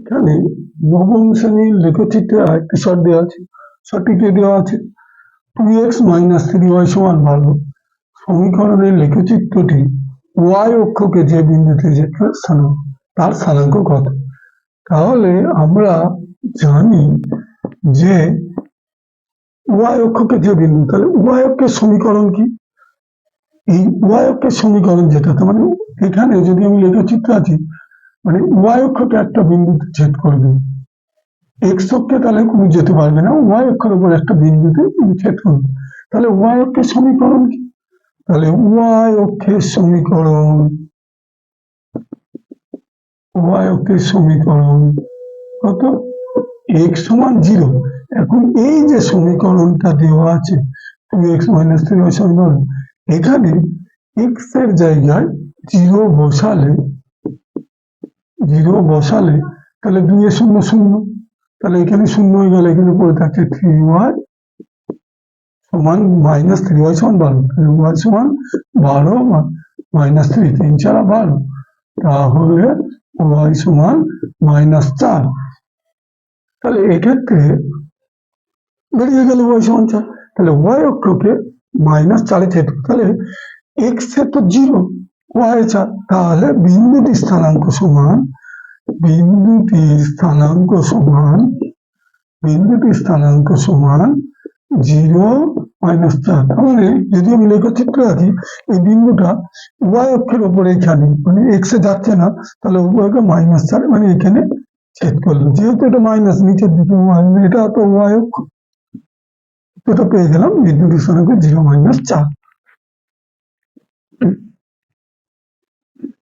এখানে নবম শ্রেণীর লেখচিত্রে আরেকটি শর্ট দেওয়া আছে। শর্টটিতে দেওয়া আছে 2x - 3y = 12। সমীকরণের লেখচিত্রটি y অক্ষকে যে বিন্দুতে যেতে স্থানাঙ্ক তার স্থানাঙ্ক কত? তাহলে আমরা জানি যে y অক্ষকে যে বিন্দু, তাহলে y অক্ষের সমীকরণ কি? এই y অক্ষের সমীকরণ যেটা, তার মানে এখানে যদি আমি লেখচিত্র আছি, মানে y অক্ষকে একটা বিন্দুতে ছেদ করবে, এক্স অক্ষে তাহলে কোনো যেতে পারবে না, y অক্ষের উপর একটা বিন্দুতে ছেদ করবে। তাহলে y অক্ষের সমীকরণ কি? তাহলে y অক্ষের সমীকরণ কত? x = 0। এখন এই যে সমীকরণটা দেওয়া আছে 2x - 3y = 12, এখানে x এর জায়গায় 0 বসালে তাহলে 2 এ 0 0, তাহলে এখানে 0 হয়ে গেলে এখানে পড়ে থাকছে 3y সমান -3y = 12। তাহলে y সমান 12 - 3, 3 4 12, তাহলে y সমান -4। তাহলে এক্ষেত্রে বেরিয়ে গেল y সমান 4। তাহলে y অক্ষকে -4 এ ছেদ, তাহলে x এর তো 0, y 4, তাহলে বিন্দুটির স্থানাঙ্ক সমান 0 - 4। তাহলে যদি আমি লেখচিত্র রাখি, এই বিন্দুটা y অক্ষের উপরে এখানে, মানে x এ যাচ্ছে না, তাহলে উভয়কে -4 মানে এখানে ছেদ করলো। যেহেতু এটা মাইনাস, নিচের দিকে এটা তো y অক্ষ, এটা পেয়ে গেলাম বিন্দুটির স্থানাঙ্ক 0 - 4।